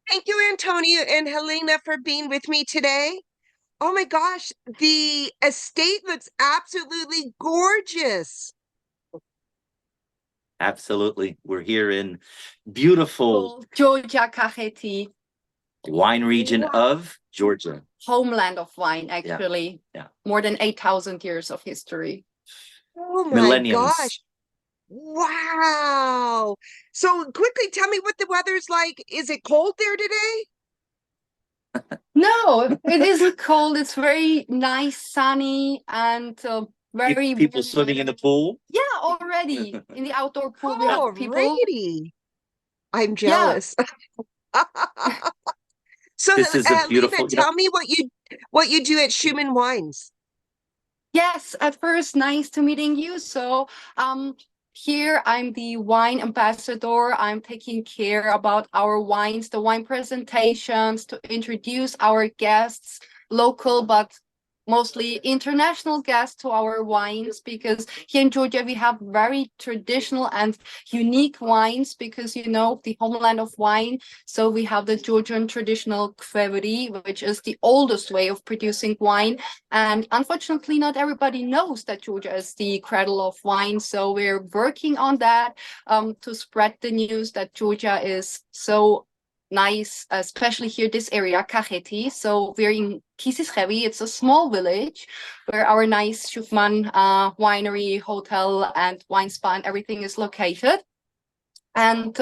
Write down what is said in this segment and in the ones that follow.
Thank you, António and Helena, for being with me today. Oh my gosh, the estate looks absolutely gorgeous. Absolutely. We're here in beautiful Georgia Kakheti, wine region of Georgia. homeland of wine, actually. Yeah. More than 8,000 years of history. Oh my Millenniums. gosh. Wow. So quickly tell me what the weather's like. Is it cold there today? No, it isn't cold. It's very nice, sunny, and very People swimming in the pool. Yeah, already in the outdoor pool we have people. Alrighty. I'm Yeah. jealous. So This is a beautiful. Helena, tell me what you do at Schuchmann Wines. Yes, at first, nice to meeting you. So, here I'm the wine ambassador. I'm taking care about our wines, the wine presentations, to introduce our guests, local but mostly international guests to our wines, because here in Georgia we have very traditional and unique wines, because you know the homeland of wine. So we have the Georgian traditional kvevari, which is the oldest way of producing wine. And unfortunately, not everybody knows that Georgia is the cradle of wine. So we're working on that to spread the news that Georgia is so nice, especially here, this area, Kakheti. So we're in Kisishevi. It's a small village where our nice Schuchmann winery, hotel, and wine spa and everything is located. And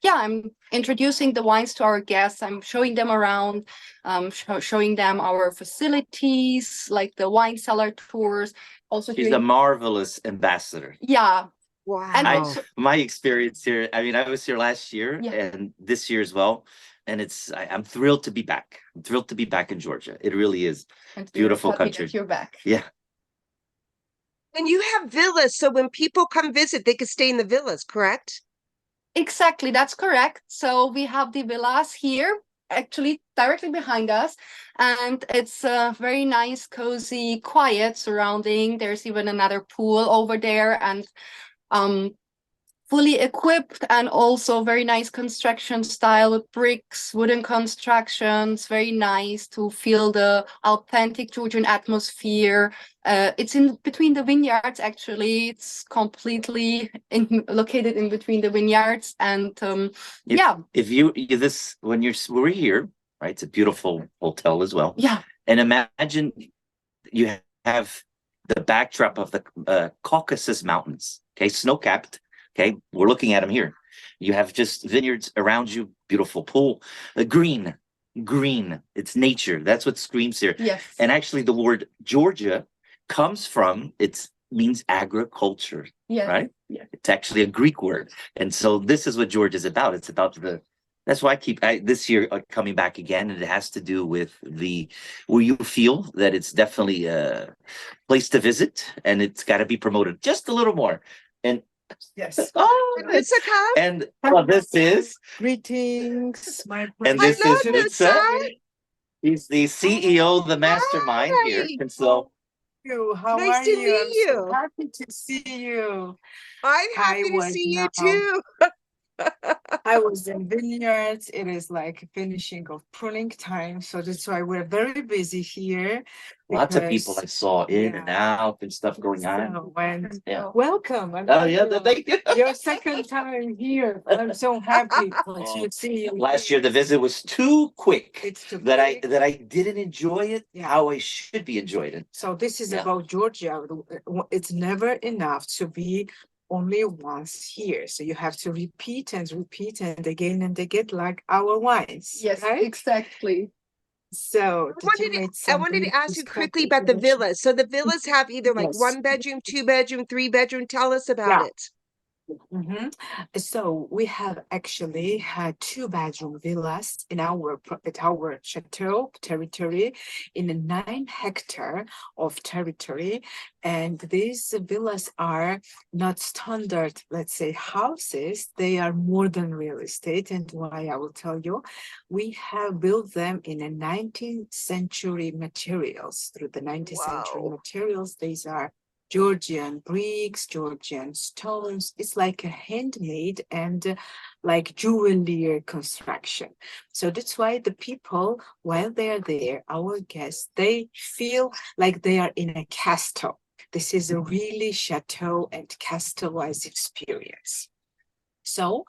yeah, I'm introducing the wines to our guests. I'm showing them around, showing them our facilities, like the wine cellar tours. Also, She's a marvelous ambassador. Yeah. Wow. And my experience here, I mean, I was here last year Yeah. and this year as well. And I'm thrilled to be back. I'm thrilled to be back in Georgia. It really is beautiful country. You're back. Yeah. And you have villas, so when people come visit, they can stay in the villas, correct? Exactly, that's correct. So we have the villas here, actually directly behind us, and it's a very nice, cozy, quiet surrounding. There's even another pool over there, and fully equipped, and also very nice construction style with bricks, wooden constructions. Very nice to feel the authentic Georgian atmosphere. It's in between the vineyards, actually. It's completely located in between the vineyards. And we're here, right? It's a beautiful hotel as well. Yeah. And imagine you have the backdrop of the Caucasus Mountains, okay, snow-capped. Okay, we're looking at them here. You have just vineyards around you, beautiful pool, green. It's nature. That's what screams here. Yes. And actually, the word Georgia comes from, it means agriculture, right? Yeah. It's actually a Greek word. And so this is what Georgia is about. It's about that's why this year coming back again, and it has to do with where you feel that it's definitely a place to visit, and it's got to be promoted just a little more. And yes. Oh, Nutsa. And this is greetings, my and this Hello, is Nutsa. Nutsa. He's the CEO, the mastermind here. And so how nice are to you? meet I'm so you. happy to see you. I'm happy to see you too. I was in vineyards. It is like finishing of pruning time, so that's why we're very busy here. Lots of people I saw in and out and stuff going on. Welcome. Thank you. Your second time here. I'm so happy to see you. Last year the visit was too quick. That I didn't enjoy it how I should be enjoyed it. So this is about Georgia. It's never enough to be only once here, so you have to repeat and again and again, like our wines. Yes, right? Exactly. So I wanted to ask you quickly about the villas. So the villas have either like 1 bedroom, 2 bedroom, 3 bedroom. Tell us about it. So we have actually had 2-bedroom villas at our chateau territory, in a 9-hectare of territory, and these villas are not standard, let's say, houses. They are more than real estate, and why I will tell you. We have built them in a 19th century materials. Through the 19th century materials, these are Georgian bricks, Georgian stones. It's like a handmade and like juwelier construction. So that's why the people, while they are there, our guests, they feel like they are in a castle. This is a really chateau and castle-wise experience. So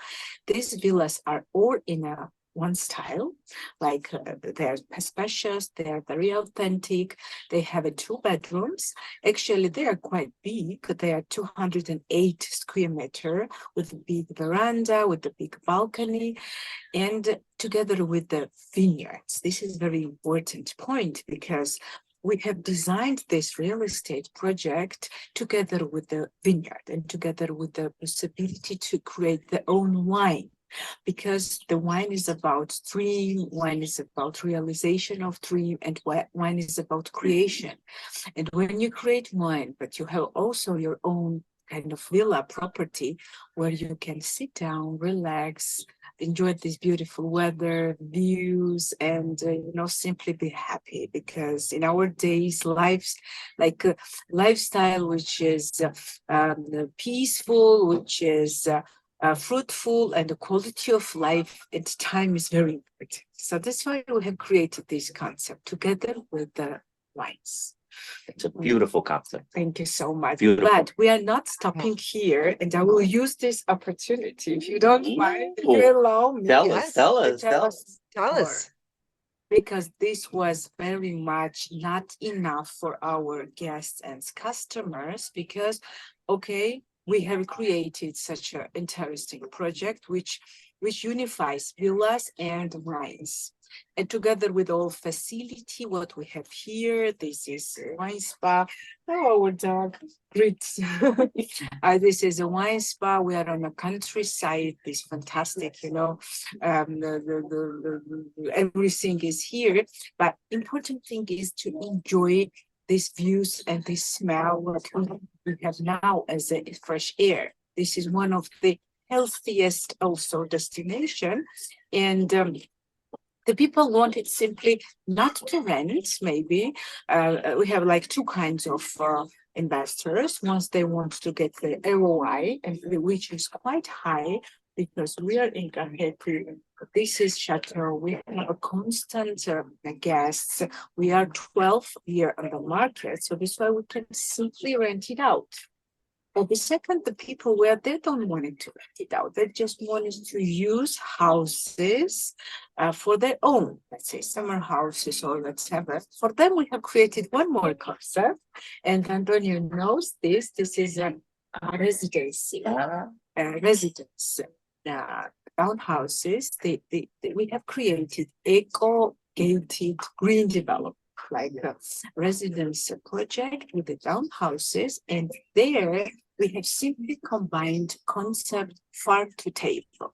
these villas are all in a one style, like they're spacious, they're very authentic. They have 2 bedrooms. Actually, they are quite big. They are 208 square meter with a big veranda, with a big balcony, and together with the vineyards. This is a very important point because we have designed this real estate project together with the vineyard and together with the possibility to create their own wine, because the wine is about dream, wine is about realization of dream, and wine is about creation. And when you create wine, but you have also your own kind of villa property where you can sit down, relax, enjoy this beautiful weather, views, and simply be happy. Because in our days, life's like a lifestyle which is peaceful, which is fruitful, and the quality of life and time is very important. So that's why we have created this concept together with the wines. It's a beautiful concept. Thank you so much. Beautiful. But we are not stopping here, and I will use this opportunity, if you don't mind, if you allow me. Tell Yes, us, tell to us, tell us. Tell more. us. Because this was very much not enough for our guests and customers, because, okay, we have created such an interesting project which unifies villas and wines. And together with all facility, what we have here, this is a wine spa. Oh, our dog, great. This is a wine spa. We are on a countryside. This fantastic, everything is here. But important thing is to enjoy these views and this smell what we have now as a fresh air. This is one of the healthiest also destination, and the people want it simply not to rent, maybe. We have like 2 kinds of investors. Once they want to get the ROI, and which is quite high, because we are in happy. This is Chateau. We have a constant guests. We are 12 years on the market, so this why we can simply rent it out. But the second, the people where they don't want it to rent it out, they just wanted to use houses for their own, let's say summer houses or whatever. For them, we have created one more concept, and Antonio knows this. This is a residency, residence townhouses. We have created eco-gated green development, like a residence project with the townhouses, and there we have simply combined concept farm to table.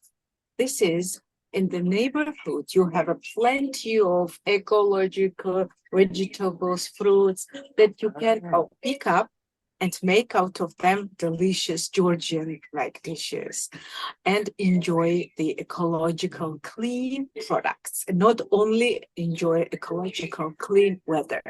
This is in the neighborhood, you have a plenty of ecological vegetables, fruits that you can pick up and make out of them delicious Georgian like dishes, and enjoy the ecological clean products, and not only enjoy ecological clean weather.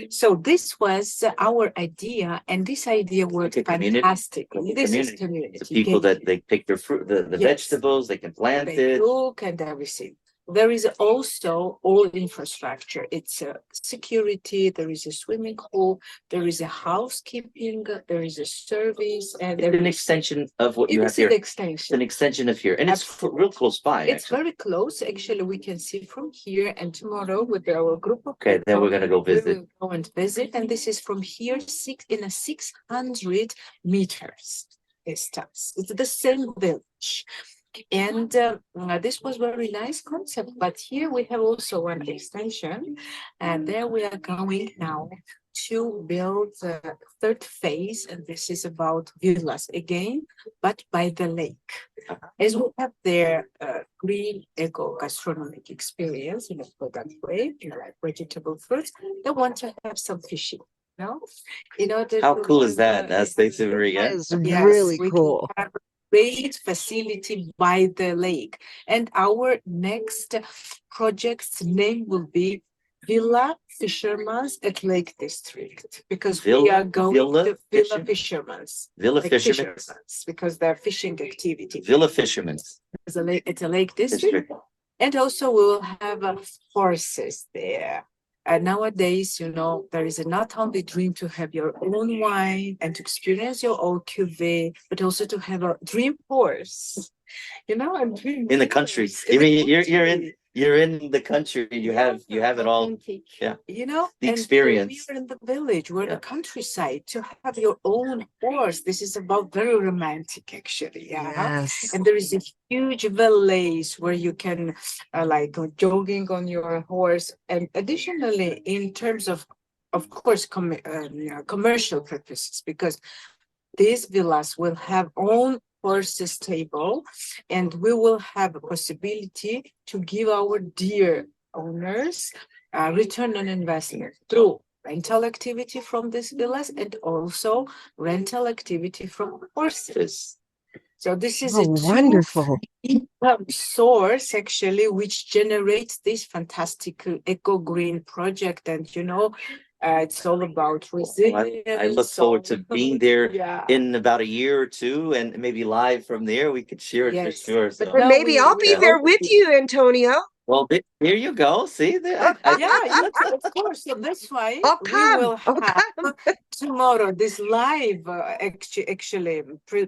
So this was our idea, and this idea worked fantastic. This is community. The people that they pick their fruit, the yes, vegetables, they can plant it. Cook and everything. There is also all infrastructure. It's a security, there is a swimming pool, there is a housekeeping, there is a service, and it's an extension of what you have here. It's an extension of here, and it's real close by. It's very close. Actually, we can see from here, and tomorrow with our group of people, then we're gonna go visit. We will go and visit, and this is from here 600 meters distance. It's the same village. And this was very nice concept, but here we have also one extension, and there we are going now to build the 3rd phase, and this is about villas again, but by the lake. As we have their green eco gastronomic experience in a product way, like vegetable fruits, they want to have some fishing. No, how cool is that? Stacey Marie. That is really cool. Great facility by the lake, and our next project's name will be Villa Fisherman's at Lake District, because we are going to Villa Fisherman's. Villa Like Fisherman's. because they're fishing activity. Villa Fisherman's. It's a Lake District. And also we will have horses there. And nowadays, you know, there is a not only dream to have your own wine and to experience your own cuvee, but also to have a dream horse. You know, and dream In the country. horse I in the mean, country. you're in the country. You have it all. Authentic. Yeah. You know, The and experience. we're in the village, we're in Yeah. the countryside. To have your own horse, this is about very romantic, actually. Yeah. Yes. And there is a huge valleys where you can like go jogging on your horse. And additionally, in terms of course, commercial purposes, because these villas will have own horse stable, and we will have a possibility to give our dear owners return on investment through rental activity from these villas and also rental activity from horses. So this is Oh, a wonderful. income source actually, which generates this fantastic eco green project. And you know, it's all about resilience. I look forward to being there Yeah. in about a year or two, and maybe live from there. We could share it for Yes. sure. But So. Or now maybe I'll be Yeah. there with you, Antonio. Well, there you go. See, there, Yeah, of course. So that's why I'll we come. will I'll have come. tomorrow this live actually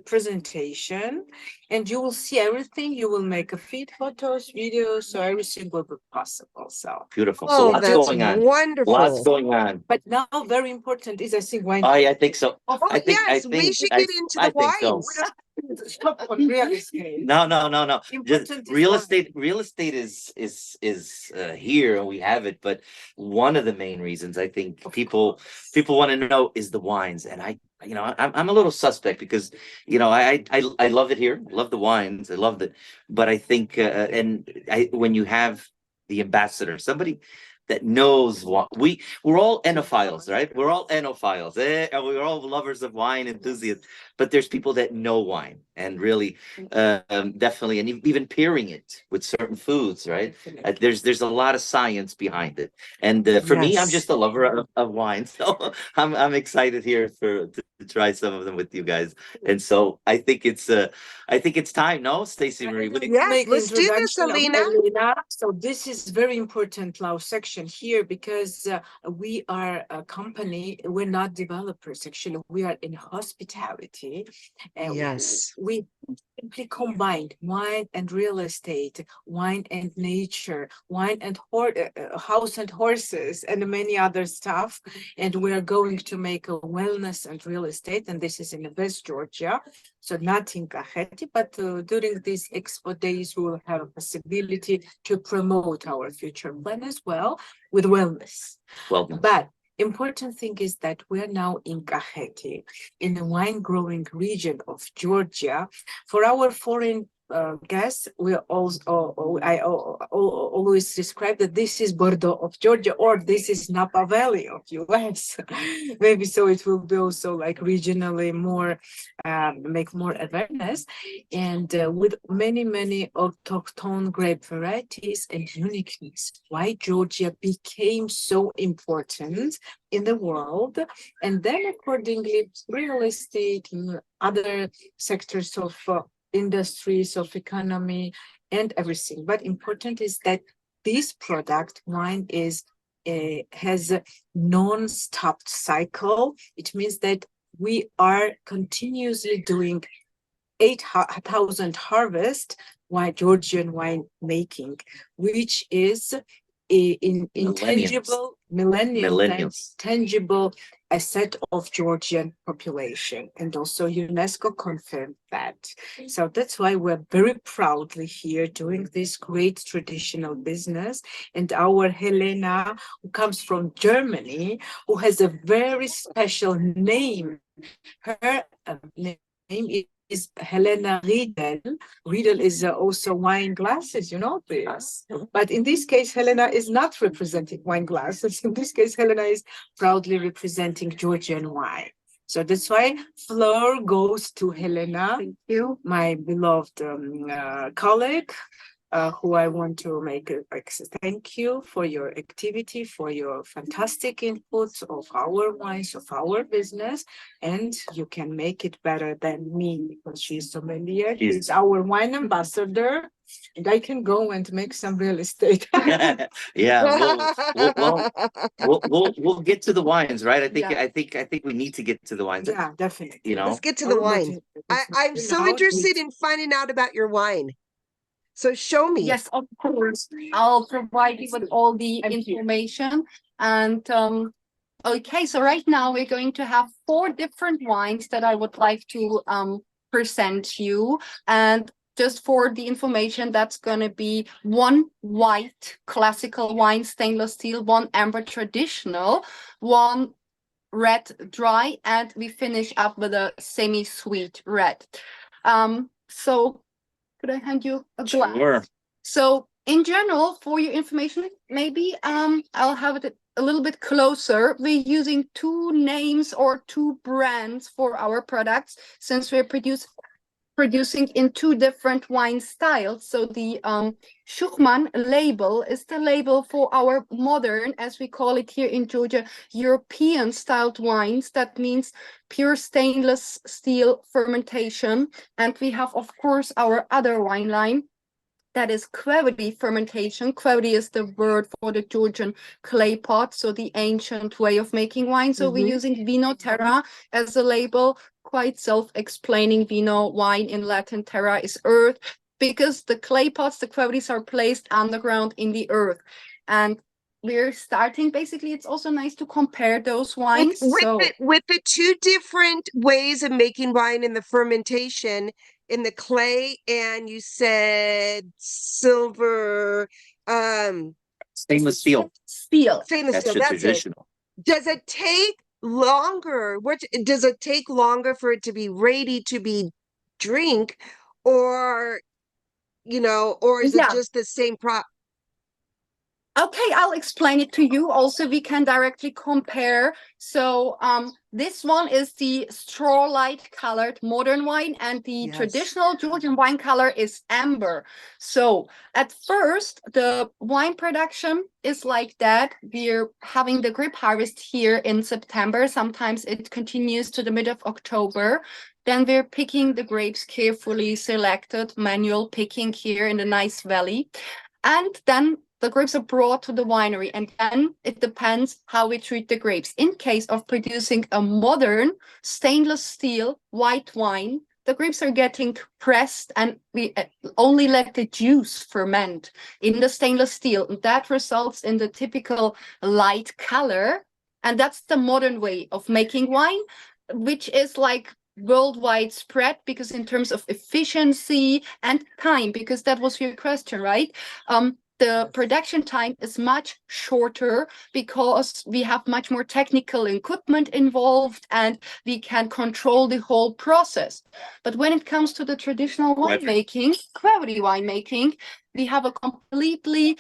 presentation, and you will see everything. You will make a feed photos, videos, so everything will be possible. So beautiful. So Oh, lots that's going on. wonderful. Lots going on. but now very important is I think wine. I think so. Oh, I think yes, we should get into the think so. wines. Stop on real estate. No. Just Important is real wine. estate. Real estate is here, and we have it. But one of the main reasons I think Of people course. want to know is the wines, and I'm a little suspect because I love it here. I love the wines. I love it, but I think when you have the ambassador, somebody that knows what we're all enophiles, right? We're all enophiles, and we're all lovers of wine, enthusiasts. But there's people that know wine and really, definitely, and even pairing it with certain foods, right? There's a lot of science behind it, and for me, I'm Yes. just a lover of wine, so I'm excited here to try some of them with you guys. And so I think it's time, no, Stacey Marie? What do you- Yes, Make let's do this, introduction of Elena. Elena. So this is very important now section here because we are a company. We're not developers. Actually, we are in hospitality. And Yes. we simply combined wine and real estate, wine and nature, wine and house and horses, and many other stuff. And we're going to make a wellness and real estate, and this is in West Georgia. So not in Kaheti, but during these expo days, we will have a possibility to promote our future plan as well with wellness. Well done. But important thing is that we're now in Kaheti, in the wine growing region of Georgia. For our foreign guests, we also I always describe that this is Bordeaux of Georgia, or this is Napa Valley of US. Maybe so it will be also like regionally more make more awareness, and with many autochthone grape varieties and uniqueness. Why Georgia became so important in the world, and then accordingly, real estate and other sectors of industries of economy and everything. But important is that this product wine is has a non-stop cycle. It means that we are continuously doing 8,000 harvest wine, Georgian wine making, which is intangible Millennials. tangible asset of Georgian population, and also UNESCO confirmed that. So that's why we're very proudly here doing this great traditional business. And our Helena, who comes from Germany, who has a very special name. Her name is Elena Reidel. Reidel is also wine glasses, you know this. But in this case, Helena is not representing wine glasses. In this case, Helena is proudly representing Georgian wine. So that's why floor goes to Helena, Thank you. my beloved colleague. who I want to make thank you for your activity, for your fantastic inputs of our wines, of our business, and you can make it better than me because she's sommelier. She's our wine ambassador, and I can go and make some real estate. Yeah, we'll get to the wines, right? I think we need to get to the wines. Yeah, definitely. You know, Let's get to the wine. I'm so interested in finding out about your wine. So show me. Yes, of course. I'll provide you with all the information. And okay, so right now we're going to have 4 different wines that I would like to present you. And just for the information, that's going to be 1 white classical wine, stainless steel, 1 amber traditional, 1 red dry, and we finish up with a semi-sweet red. So could I hand you a glass? Sure. So in general, for your information, maybe I'll have it a little bit closer. We're using 2 names or 2 brands for our products since we're producing in 2 different wine styles. So the Schuchmann label is the label for our modern, as we call it here in Georgia, European styled wines. That means pure stainless steel fermentation. And we have, of course, our other wine line that is quevity fermentation. Quevity is the word for the Georgian clay pot, so the ancient way of making wine. So we're using Vino Terra as a label, quite self-explaining. Vino, wine in Latin, terra is earth, because the clay pots, the quevities are placed underground in the earth. And we're starting, basically, it's also nice to compare those wines. With the 2 different ways of making wine in the fermentation, in the clay, and you said silver, stainless steel. Steel. Stainless That's steel, the that's traditional. it. Does it take longer? Does it take longer for it to be ready to be drink, or or is it just the same Okay, I'll explain it to you. Also, we can directly compare. So this one is the straw light colored modern wine, and the traditional Georgian wine color is amber. So at first, the wine production is like that. We're having the grape harvest here in September. Sometimes it continues to the mid of October. Then we're picking the grapes, carefully selected, manual picking here in the nice valley. And then the grapes are brought to the winery, and then it depends how we treat the grapes. In case of producing a modern stainless steel white wine, the grapes are getting pressed, and we only let the juice ferment in the stainless steel. And that results in the typical light color. And that's the modern way of making wine, which is like worldwide spread, because in terms of efficiency and time, because that was your question, right? The production time is much shorter because we have much more technical equipment involved, and we can control the whole process. But when it comes to the traditional winemaking, quality winemaking, we have a completely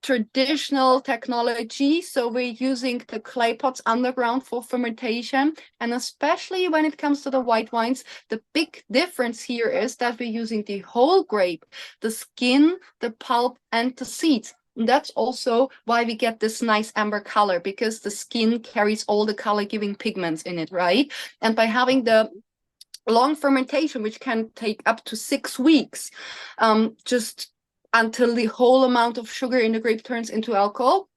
traditional technology. So we're using the clay pots underground for fermentation. And especially when it comes to the white wines, the big difference here is that we're using the whole grape, the skin, the pulp, and the seeds. And that's also why we get this nice amber color, because the skin carries all the color-giving pigments in it, right? And by having the long fermentation, which can take up to 6 weeks, just until the whole amount of sugar in the grape turns into alcohol,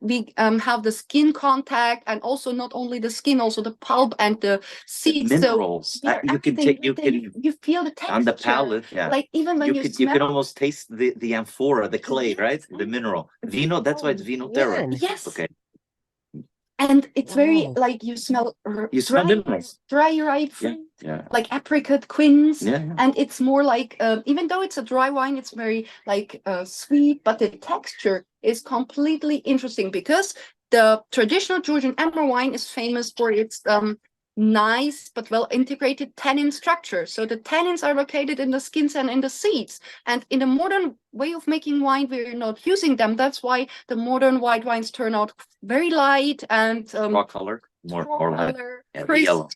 we have the skin contact, and also not only the skin, also the pulp and the seeds. The minerals. So You feel the texture on the palate. Yeah, like even when you can almost taste the amphora, the clay, right? The mineral. Vino. That's why it's Vino Terra. Yes. Okay. And it's very like you smell minerals, dry ripe fruit, like apricot, quince, and it's more like even though it's a dry wine, it's very like sweet, but the texture is completely interesting, because the traditional Georgian amber wine is famous for its nice but well integrated tannin structure. So the tannins are located in the skins and in the seeds. And in the modern way of making wine, we're not using them. That's why the modern white wines turn out very light and raw color, more light, crisp. yellow.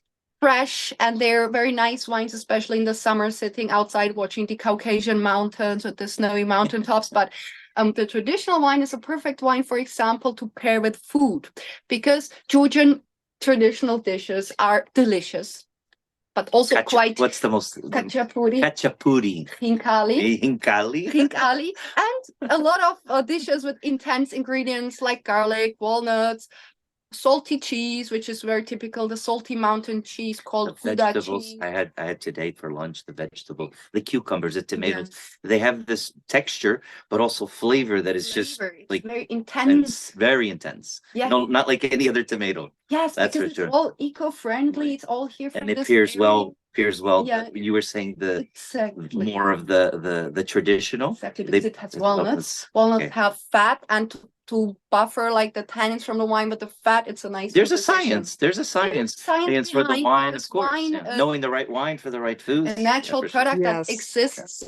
fresh, and they're very nice wines, especially in the summer, sitting outside watching the Caucasian mountains with the snowy mountaintops. But the traditional wine is a perfect wine, for example, to pair with food, because Georgian traditional dishes are delicious, but also quite. What's the most? Khachapuri, Khachapuri. khinkali, Hinkali. khinkali, and a lot of dishes with intense ingredients like garlic, walnuts, salty cheese, which is very typical, the salty mountain cheese called The Gouda vegetables cheese. I had today for lunch, the vegetable, the cucumbers, the tomatoes, Yes. they have this texture, but also flavor that is just Flavor, it's like very intense. very intense. Yeah. No, not like any other tomato. Yes, That's because for it's sure. all eco-friendly. It's all here from And it this pairs area. well. Yeah. You were saying the Exactly. more of the traditional. Exactly, because it has walnuts. Okay. Walnuts have fat, and to buffer like the tannins from the wine, but the fat, it's a nice. There's a composition. science. There's a science. Science for the behind wine, this of course. wine, Yeah. Knowing the right wine for the right foods. a natural for sure. product Yes. that exists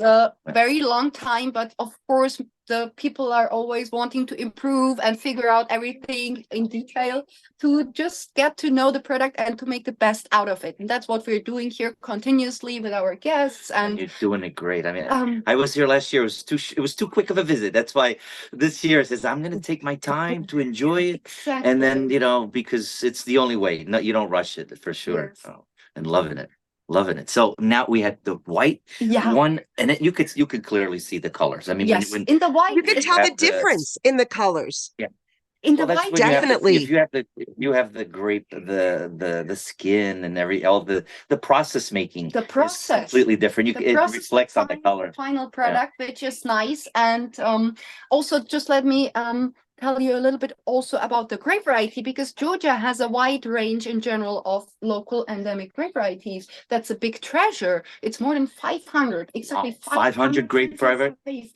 very long time, but of course the people are always wanting to improve and figure out everything in detail to just get to know the product and to make the best out of it. And that's what we're doing here continuously with our guests. And And you're doing it great. I mean, I was here last year. It was too quick of a visit. That's why this year it says I'm going to take my time to enjoy it. exactly. And then, because it's the only way. No, you don't rush it for sure. Yes. Oh, and loving it. Loving it. So now we had the white one, and you could clearly see the colors. I mean, yes, when in the white You can tell the have the- difference in the colors. in the well, that's white when you have Definitely. if you have the grape, the skin and all the process making the is process completely different. the It process reflects on the color. final product, which is nice. And also just let me tell you a little bit also about the grape variety, because Georgia has a wide range in general of local endemic grape varieties. That's a big treasure. It's more than 500, exactly 500 grape varieties.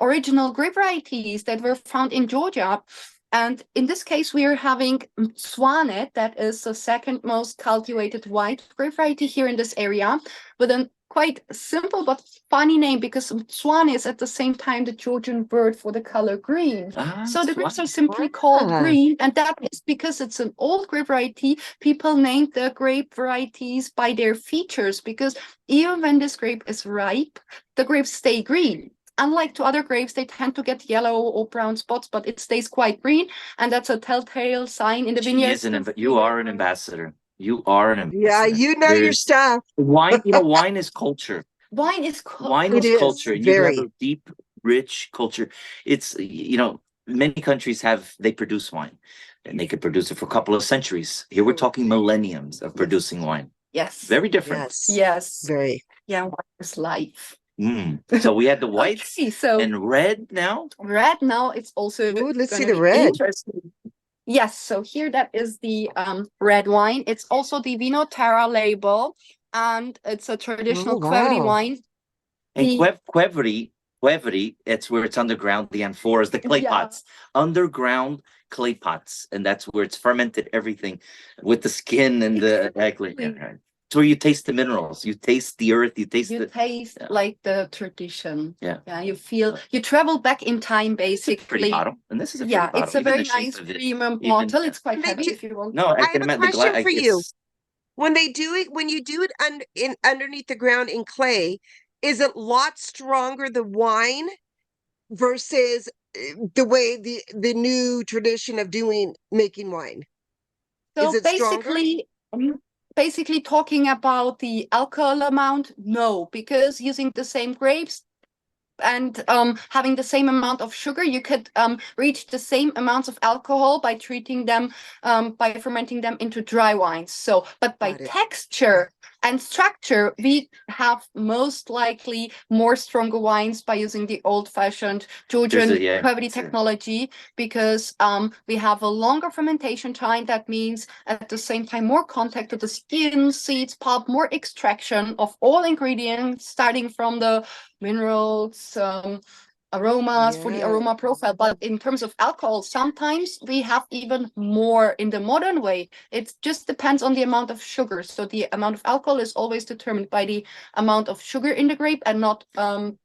Original grape varieties that were found in Georgia. And in this case, we are having Svanet, that is the second most cultivated white grape variety here in this area, with a quite simple but funny name, because swan is at the same time the Georgian word for the color green. So the grapes are simply called green, and that is because it's an old grape variety. People named the grape varieties by their features, because even when this grape is ripe, the grapes stay green. Unlike to other grapes, they tend to get yellow or brown spots, but it stays quite green, and that's a telltale sign in the vineyard. You are an ambassador. You are an ambassador. Yeah, you know your stuff. Wine, wine is culture. Wine is culture. And you have a deep, rich culture. It's, many countries they produce wine, and they could produce it for a couple of centuries. Here we're talking millenniums of producing wine. Yes. Very different. Yes. Very. Yeah, wine is life. So we had the whites so and red now. Red now, it's also. Ooh, let's see the red. Yes, so here that is the red wine. It's also the Vino Terra label, and it's a traditional Qvevri wine. And Qvevri, it's where it's underground. The amphoras, the clay pots, underground clay pots, and that's where it's fermented everything with the skin and the It's where you taste the minerals, you taste the earth, you taste like the tradition. Yeah, you feel you travel back in time, basically. It's a pretty bottle, and this is a pretty bottle. It's a very nice premium bottle. It's quite heavy if you want. No, I have a question for you. When you do it underneath the ground in clay, is it a lot stronger, the wine, versus the way the new tradition of making wine? So is it basically talking about the alcohol amount, no, because using the same grapes and having the same amount of sugar, you could reach the same amounts of alcohol by treating them, by fermenting them into dry wines. So, but by texture and structure, we have most likely more stronger wines by using the old-fashioned Georgian Qvevri technology, because we have a longer fermentation time. That means at the same time more contact with the skin, seeds, pulp, more extraction of all ingredients, starting from the minerals, aromas for the aroma profile. But in terms of alcohol, sometimes we have even more in the modern way. It just depends on the amount of sugar. So the amount of alcohol is always determined by the amount of sugar in the grape, and not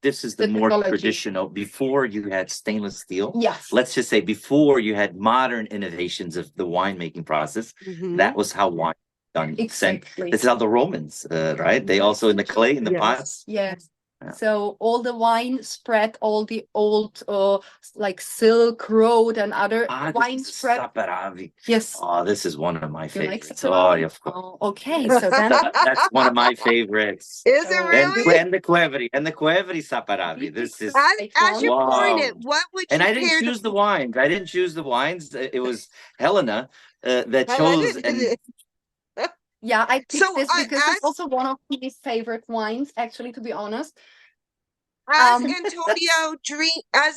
this is the more traditional. Before you had stainless steel, let's just say before you had modern innovations of the winemaking process, that was how wine done. Exactly. This is how the Romans, right? They also in the clay, in the pots. Yes. Yeah. So all the wine spread, all the old like Silk Road and other wine spread. Saperavi. Yes. Oh, this is one of my You like favorites. Saperavi? Oh, of course. Oh, okay, so then That's one of my favorites. Is it So- really? And the Cuevri Saperavi. This is As you're pouring wow. it, what would And you I didn't pair choose the wines. I didn't choose the wines. It was Helena that I chose. did And it. yeah, I picked So, this because it's as also one of my favorite wines, actually, to be honest. as Um,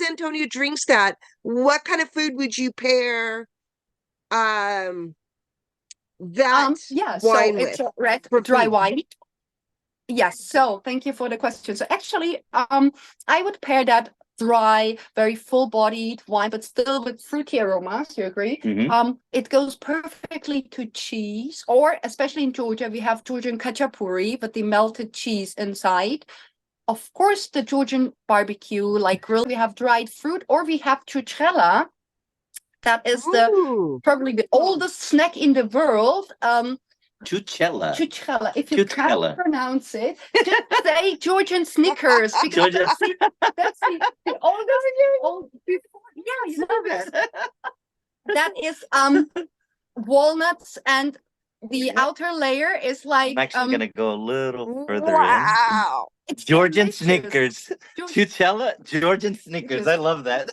Antonio drinks that, what kind of food would you pair that yeah, so wine it's with a red for dry food? wine. Yes, so thank you for the question. So actually, I would pair that dry, very full-bodied wine, but still with fruity aromas. You agree? Mhm. It goes perfectly to cheese, or especially in Georgia, we have Georgian khachapuri, but the melted cheese inside. Of course, the Georgian barbecue, like grill, we have dried fruit, or we have chuchela. That is Ooh. probably the oldest snack in the world. Chuchella. Chuchela. If you Chuchela. can't pronounce it, just say Georgian Snickers because Georgia. that's the oldest. Yeah, you know this. That is walnuts, and the outer layer is like I'm actually gonna go a little further in. Wow. it's Georgian delicious. Snickers. Georgian Chuchella, Georgian Snickers. I love that.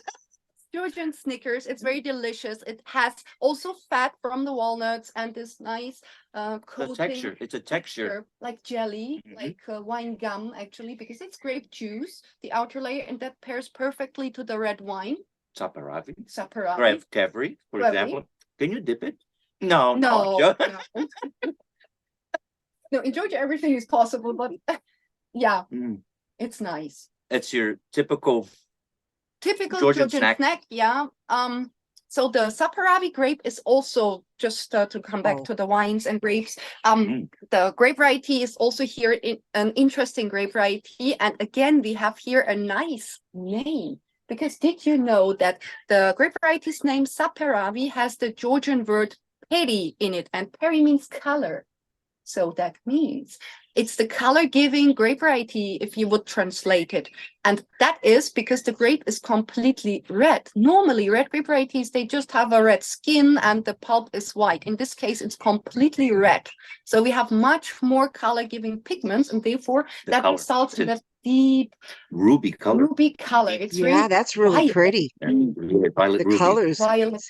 Georgian Snickers. It's very delicious. It has also fat from the walnuts and this nice The coating. texture. It's a texture. Like jelly, Mhm. like wine gum, actually, because it's grape juice, the outer layer, and that pairs perfectly to the red wine, Saperavi. Saperavi. Kevri, for Kevri. example. Can you dip it? No, No, no. no. No, in Georgia, everything is possible, but yeah, Mm. it's nice. It's your typical Typical Georgian Georgian snack, yeah. So the Saperavi grape is also just to come back to the wines and grapes. The grape variety is also here an interesting grape variety, and again we have here a nice name. Because did you know that the grape variety's name Saperavi has the Georgian word peri in it, and peri means color. So that means it's the color-giving grape variety if you would translate it. And that is because the grape is completely red. Normally, red grape varieties, they just have a red skin and the pulp is white. In this case, it's completely red. So we have much more color-giving pigments, and therefore that results in a deep ruby color. It's Yeah, that's really violet. pretty. Violet The ruby. colors. Violet.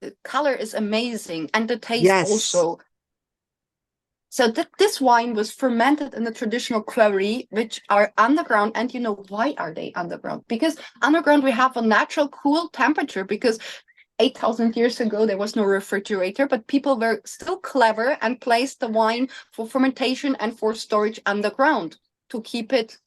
The color is amazing, and the taste Yes. also. So this wine was fermented in the traditional quarry, which are underground. And you know, why are they underground? Because underground, we have a natural cool temperature because 8,000 years ago, there was no refrigerator, but people were still clever and placed the wine for fermentation and for storage underground to keep it.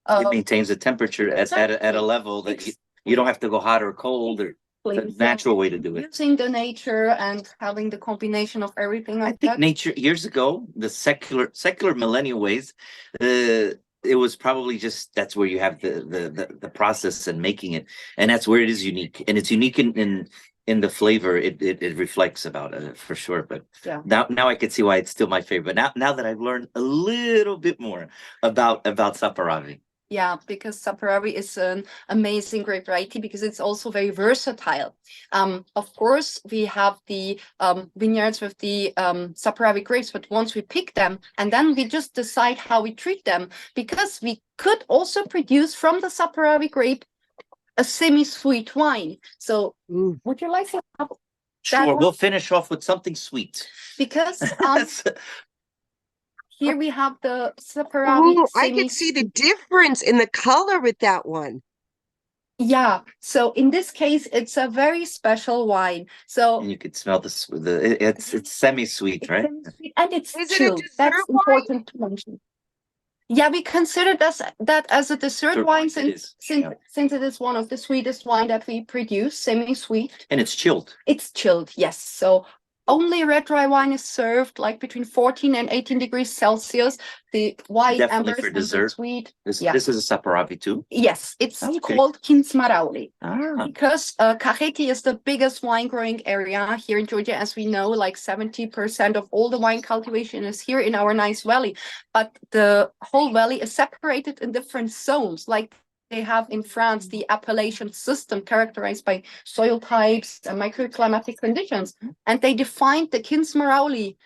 It maintains the temperature at a level that you don't have to go hot or cold, or the natural way to do it. Using the nature and having the combination of everything like I think nature years ago, the secular millennial ways, it was probably just that's where you have the process and making it, and that's where it is unique, and it's unique in the flavor it reflects about it for sure. But yeah, now I can see why it's still my favorite. Now that I've learned a little bit more about Saperavi. Yeah, because Saperavi is an amazing grape variety because it's also very versatile. Of course, we have the vineyards with the Saperavi grapes, but once we pick them and then we just decide how we treat them, because we could also produce from the Saperavi grape a semi-sweet wine. So would you like to have Sure, we'll finish off with something sweet. Because here we have the Saperavi. I can see the difference in the color with that one. Yeah, so in this case, it's a very special wine. So and you could smell it's semi-sweet, right? And it's Is it a chilled. dessert That's wine? important to mention. Yeah, we consider that as a dessert wine since it is one of the sweetest wine that we produce, semi-sweet. And it's chilled. It's chilled, yes. So only red dry wine is served like between 14 and 18 degrees Celsius. The white Definitely amber for is a little dessert. sweet. This is a saperavi too. Yes, it's Okay. called Kinsmarauli. Ah, Because Kakheti is the biggest wine growing area here in Georgia, as we know, like 70% of all the wine cultivation is here in our nice valley. But the whole valley is separated in different zones, like they have in France the appellation system characterized by soil types and microclimatic conditions. And they defined the Kinsmarauli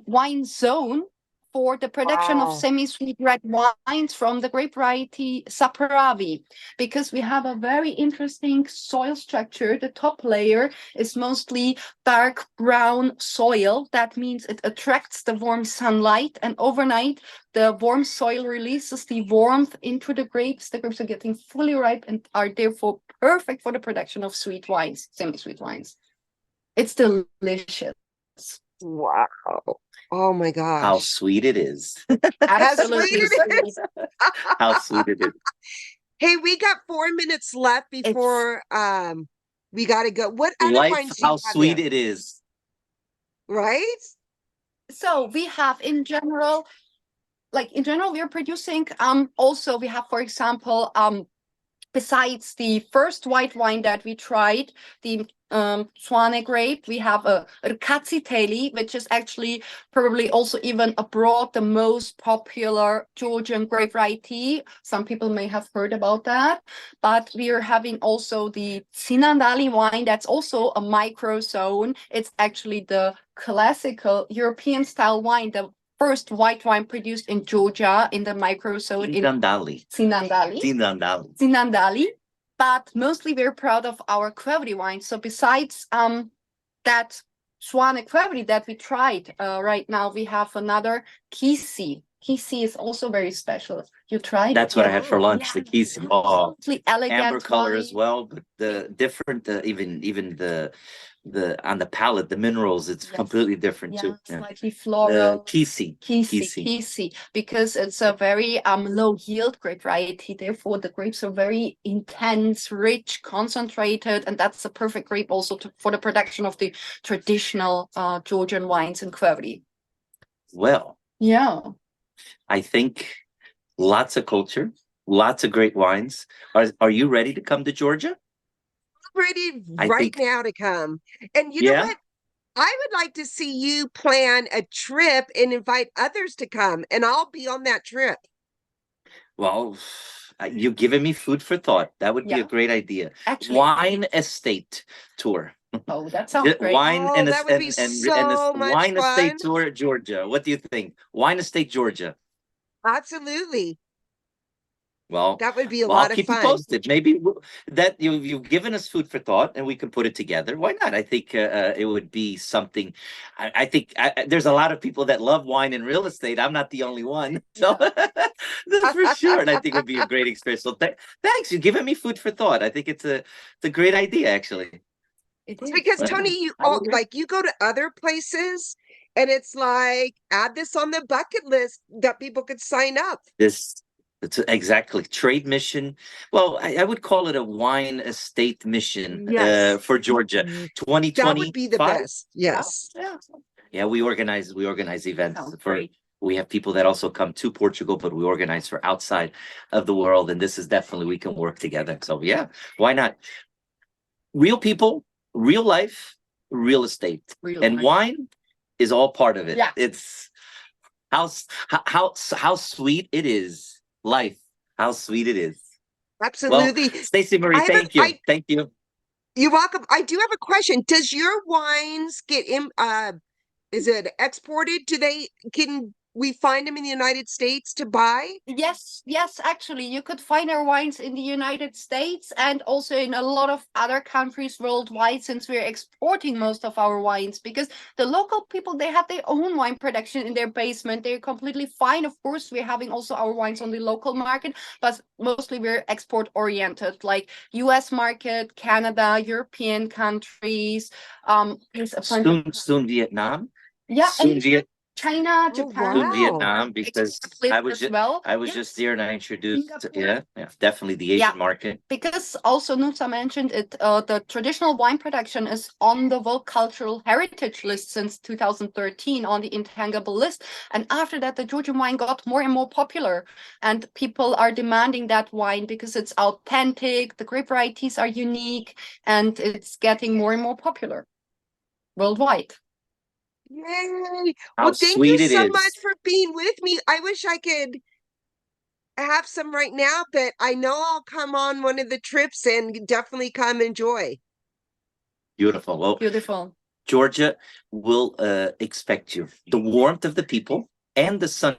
wine zone for the production of semi-sweet red wines from the grape variety Saperavi, because we have a very interesting soil structure. The top layer is mostly dark brown soil. That means it attracts the warm sunlight, and overnight the warm soil releases the warmth into the grapes. The grapes are getting fully ripe and are therefore perfect for the production of sweet wines, semi-sweet wines. It's delicious. Wow. Oh my gosh. how sweet it is. How sweet it is. How sweet it is. Hey, we got 4 minutes left before we gotta go. What other Life, wines do you how have sweet there? it is. Right? So we have in general, we're producing also we have, for example, besides the first white wine that we tried, the Swane grape, we have a Rkatsiteli, which is actually probably also even abroad the most popular Georgian grape variety. Some people may have heard about that. But we are having also the Tsinandali wine, that's also a micro zone. It's actually the classical European style wine, the first white wine produced in Georgia in the micro zone in Tsinandali. Tsinandali. But mostly we're proud of our Quevri wine. So besides that Swane Quevri that we tried right now, we have another Kisi. Kisi is also very special. You tried That's it? what I had for lunch, the Kisi. Oh, elegant amber color wine. as well, but the different, even the on the palate, the minerals, it's completely different too. Slightly floral. Kisi. Because it's a very low yield grape variety. Therefore, the grapes are very intense, rich, concentrated, and that's the perfect grape also for the production of the traditional Georgian wines and Quevri. Well, yeah, I think lots of culture, lots of great wines. Are you ready to come to Georgia? Ready now to come. And you know what? I would like to see you plan a trip and invite others to come, and I'll be on that trip. Well, you've given me food for thought. That would be a great idea. Actually, wine estate tour. Oh, that sounds great. That would be so much wine fun. estate tour, Georgia. What do you think? Wine estate, Georgia. Absolutely. Well, that would be a lot of fun. I'll keep you posted. Maybe that you've given us food for thought, and we can put it together. Why not? I think it would be something. I think there's a lot of people that love wine and real estate. I'm not the only one, so that's for sure. And I think it would be a great experience. So thanks, you've given me food for thought. I think it's a great idea, actually. It's because Tony, you go to other places, and it's like add this on the bucket list that people could sign up. It's exactly trade mission. Well, I would call it a wine estate mission for Georgia. 2020. That would be the best. Yes. Yeah, we organize events we have people that also come to Portugal, but we organize for outside of the world. And this is definitely, we can work together. So yeah, why not? Real people, real life, real estate, and wine is all part of it. Yeah. It's how sweet it is. Life, how sweet it is. Absolutely. Well, Stacey Marie, thank you. Thank you. You're welcome. I do have a question. Does your wines get is it exported? Can we find them in the United States to buy? Yes, actually, you could find our wines in the United States and also in a lot of other countries worldwide, since we're exporting most of our wines, because the local people, they have their own wine production in their basement. They're completely fine. Of course, we're having also our wines on the local market, but mostly we're export oriented, like US market, Canada, European countries, soon Vietnam. Yeah, soon China, Oh, Japan, To wow. Vietnam, because I was as just well. I was Yes. just there and I introduced, Singapore. yeah, definitely the Asian Yeah. market. Because also Nutsa mentioned it, the traditional wine production is on the World Cultural Heritage List since 2013 on the intangible list. And after that, the Georgian wine got more and more popular, and people are demanding that wine because it's authentic, the grape varieties are unique, and it's getting more and more popular worldwide. Yay. How Well, thank you sweet it so is. much for being with me. I wish I could have some right now, but I know I'll come on one of the trips and definitely come enjoy. Beautiful. Well, Beautiful. Georgia will expect you. The warmth of the people and the sun